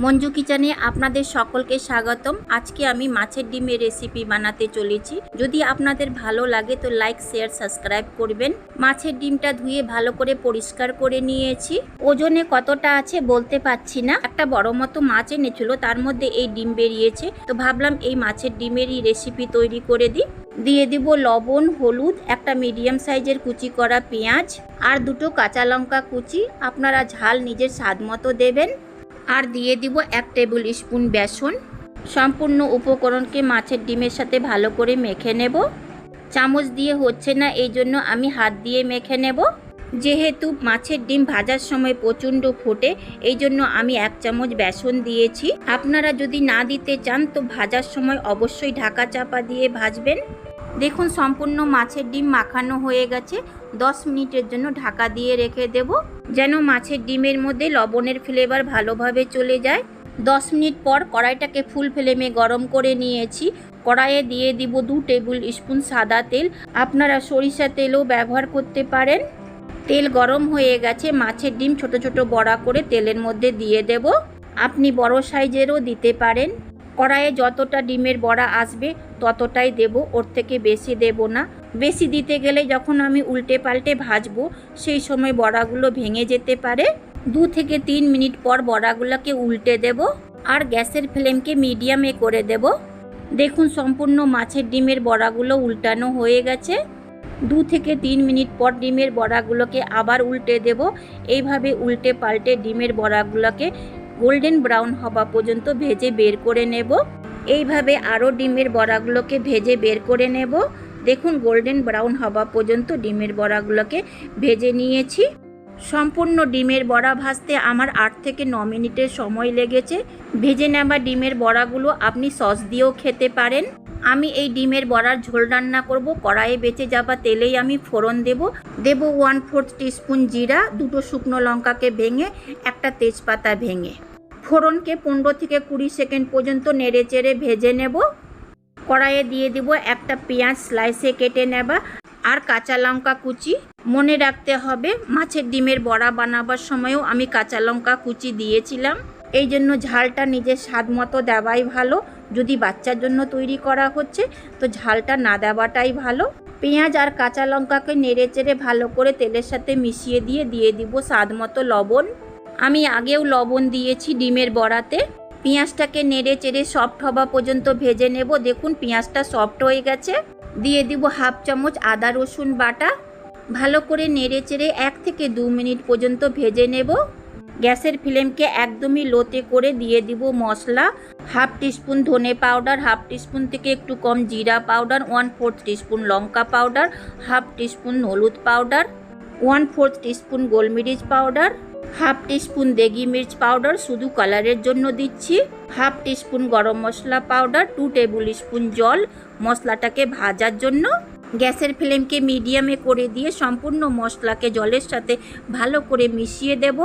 মঞ্জু কিচেনে আপনাদের সকলকে স্বাগতম। আজকে আমি মাছের ডিমের রেসিপি বানাতে চলেছি। যদি আপনাদের ভালো লাগে তো লাইক শেয়ার সাবস্ক্রাইব করবেন। মাছের ডিমটা ধুয়ে ভালো করে পরিষ্কার করে নিয়েছি। ওজনে কতটা আছে বলতে পারছি না, একটা বড় মতো মাছ এনেছিল, তার মধ্যে এই ডিম বেরিয়েছে। তো ভাবলাম এই মাছের ডিমেরই রেসিপি তৈরি করে দিই। দিয়ে দিব লবণ, হলুদ, একটা মিডিয়াম সাইজের কুচি করা পেঁয়াজ আর দুটো কাঁচা লঙ্কা কুচি। আপনারা ঝাল নিজের স্বাদ মতো দেবেন। আর দিয়ে দিব 1 টেবিল স্পুন বেসন। সম্পূর্ণ উপকরণকে মাছের ডিমের সাথে ভালো করে মেখে নেব। চামচ দিয়ে হচ্ছে না, এই জন্য আমি হাত দিয়ে মেখে নেব। যেহেতু মাছের ডিম ভাজার সময় প্রচণ্ড ফোটে, এই জন্য আমি 1 চামচ বেসন দিয়েছি। আপনারা যদি না দিতে চান তো ভাজার সময় অবশ্যই ঢাকা চাপা দিয়ে ভাজবেন। দেখুন সম্পূর্ণ মাছের ডিম মাখানো হয়ে গেছে। 10 মিনিটের জন্য ঢাকা দিয়ে রেখে দেব, যেন মাছের ডিমের মধ্যে লবণের ফ্লেভার ভালোভাবে চলে যায়। 10 মিনিট পর কড়াইটাকে ফুল ফ্লেমে গরম করে নিয়েছি। কড়াইয়ে দিয়ে দিব 2 টেবিল স্পুন সাদা তেল। আপনারা সরিষা তেলও ব্যবহার করতে পারেন। তেল গরম হয়ে গেছে। মাছের ডিম ছোট ছোট বড়া করে তেলের মধ্যে দিয়ে দেব। আপনি বড় সাইজেরও দিতে পারেন। কড়াইয়ে যতটা ডিমের বড়া আসবে ততটাই দেব, ওর থেকে বেশি দেব না। বেশি দিতে গেলে যখন আমি উল্টে পাল্টে ভাজবো সেই সময় বড়াগুলো ভেঙে যেতে পারে। 2 থেকে 3 মিনিট পর বড়াগুলোকে উল্টে দেব আর গ্যাসের ফ্লেমকে মিডিয়ামে করে দেব। দেখুন সম্পূর্ণ মাছের ডিমের বড়াগুলো উল্টানো হয়ে গেছে। 2 থেকে 3 মিনিট পর ডিমের বড়াগুলোকে আবার উল্টে দেব। এইভাবে উল্টে পাল্টে ডিমের বড়াগুলোকে গোল্ডেন ব্রাউন হওয়া পর্যন্ত ভেজে বের করে নেব। এইভাবে আরও ডিমের বড়াগুলোকে ভেজে বের করে নেব। দেখুন গোল্ডেন ব্রাউন হওয়া পর্যন্ত ডিমের বড়াগুলোকে ভেজে নিয়েছি। সম্পূর্ণ ডিমের বড়া ভাজতে আমার 8 থেকে 9 মিনিটের সময় লেগেছে। ভেজে নেওয়া ডিমের বড়াগুলো আপনি সস দিয়েও খেতে পারেন। আমি এই ডিমের বড়ার ঝোল রান্না করব। কড়াইয়ে বেঁচে যাওয়া তেলেই আমি ফোড়ন দেব। 1/4 টিস্পুন জিরা, 2টো শুকনো লঙ্কাকে ভেঙে, একটা তেজপাতা ভেঙে। ফোড়নকে 15 থেকে 20 সেকেন্ড পর্যন্ত নেড়ে চেড়ে ভেজে নেব। কড়াইয়ে দিয়ে দিব একটা পেঁয়াজ স্লাইসে কেটে নেবা আর কাঁচা লঙ্কা কুচি। মনে রাখতে হবে মাছের ডিমের বড়া বানাবার সময়ও আমি কাঁচা লঙ্কা কুচি দিয়েছিলাম। এই জন্য ঝালটা নিজের স্বাদ মতো দেওয়াই ভালো। যদি বাচ্চার জন্য তৈরি করা হচ্ছে তো ঝালটা না দেওয়াটাই ভালো। পেঁয়াজ আর কাঁচা লঙ্কাকে নেড়ে চেড়ে ভালো করে তেলের সাথে মিশিয়ে দিয়ে দিব স্বাদ মতো লবণ। আমি আগেও লবণ দিয়েছি ডিমের বড়াতে। পেঁয়াজটাকে নেড়ে চেড়ে সফট হওয়া পর্যন্ত ভেজে নেব। দেখুন পেঁয়াজটা সফট হয়ে গেছে। দিয়ে দিব 1/2 চামচ আদা রসুন বাটা। ভালো করে নেড়ে চেড়ে 1 থেকে 2 মিনিট পর্যন্ত ভেজে নেব। গ্যাসের ফ্লেমকে একদমই লোতে করে দিয়ে দিব মশলা। 1/2 টিস্পুন ধনে পাউডার, 1/2 টিস্পুন থেকে একটু কম জিরা পাউডার, 1/4 টিস্পুন লঙ্কা পাউডার, 1/2 টিস্পুন হলুদ পাউডার, 1/4 টিস্পুন গোলমরিচ পাউডার, 1/2 টিস্পুন দেগি মির্চ পাউডার শুধু কালারের জন্য দিচ্ছি, 1/2 টিস্পুন গরম মশলা পাউডার, 2 টেবিল স্পুন জল মশলাটাকে ভাজার জন্য। গ্যাসের ফ্লেমকে মিডিয়ামে করে দিয়ে সম্পূর্ণ মশলাকে জলের সাথে ভালো করে মিশিয়ে দেব।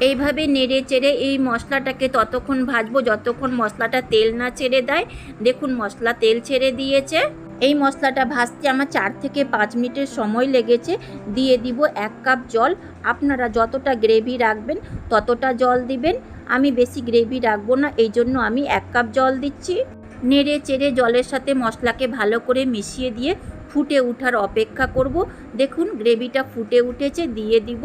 এইভাবে নেড়ে চেড়ে এই মশলাটাকে ততক্ষণ ভাজবো যতক্ষণ মশলাটা তেল না ছেড়ে দেয়। দেখুন মশলা তেল ছেড়ে দিয়েছে। এই মশলাটা ভাজতে আমার 4 থেকে 5 মিনিটের সময় লেগেছে। দিয়ে দিব 1 কাপ জল। আপনারা যতটা গ্রেভি রাখবেন ততটা জল দিবেন। আমি বেশি গ্রেভি রাখবো না, এই জন্য আমি 1 কাপ জল দিচ্ছি। নেড়ে চেড়ে জলের সাথে মশলাকে ভালো করে মিশিয়ে দিয়ে ফুটে ওঠার অপেক্ষা করব। দেখুন গ্রেভিটা ফুটে উঠেছে। দিয়ে দিব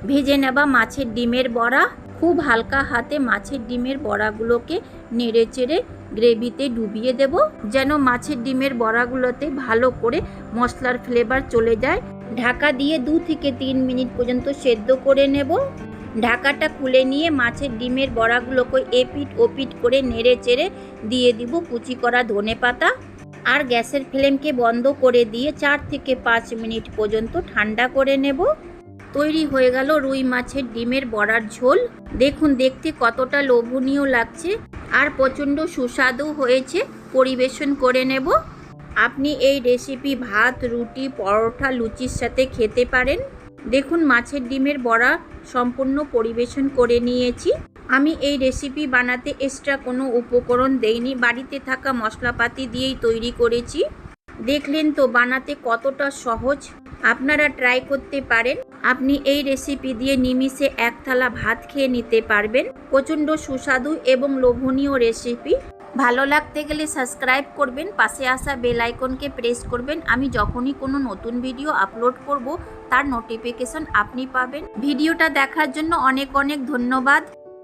ভেজে নেওয়া মাছের ডিমের বড়া। খুব হালকা হাতে মাছের ডিমের বড়াগুলোকে নেড়ে চেড়ে গ্রেভিতে ডুবিয়ে দেব, যেন মাছের ডিমের বড়াগুলোতে ভালো করে মশলার ফ্লেভার চলে যায়। ঢাকা দিয়ে 2 থেকে 3 মিনিট পর্যন্ত সেদ্ধ করে নেব। ঢাকাটা খুলে নিয়ে মাছের ডিমের বড়াগুলোকে এপিট ওপিট করে নেড়ে চেড়ে দিয়ে দিব কুচি করা ধনেপাতা আর গ্যাসের ফ্লেমকে বন্ধ করে দিয়ে 4 থেকে 5 মিনিট পর্যন্ত ঠান্ডা করে নেব। তৈরি হয়ে গেল রুই মাছের ডিমের বড়ার ঝোল। দেখুন দেখতে কতটা লোভনীয় লাগছে আর প্রচণ্ড সুস্বাদু হয়েছে। পরিবেশন করে নেব। আপনি এই রেসিপি ভাত, রুটি, পরোটা, লুচির সাথে খেতে পারেন। দেখুন মাছের ডিমের বড়া সম্পূর্ণ পরিবেশন করে নিয়েছি। আমি এই রেসিপি বানাতে এক্সট্রা কোনো উপকরণ দেইনি, বাড়িতে থাকা মশলাপাতি দিয়েই তৈরি করেছি। দেখলেন তো বানাতে কতটা সহজ। আপনারা ট্রাই করতে পারেন। আপনি এই রেসিপি দিয়ে নিমিষে এক থালা ভাত খেয়ে নিতে পারবেন। প্রচণ্ড সুস্বাদু এবং লোভনীয় রেসিপি। ভালো লাগতে গেলে সাবস্ক্রাইব করবেন, পাশে আসা বেল আইকনকে প্রেস করবেন। আমি যখনই কোনো নতুন ভিডিও আপলোড করব তার নোটিফিকেশন আপনি পাবেন। ভিডিওটা দেখার জন্য অনেক অনেক ধন্যবাদ।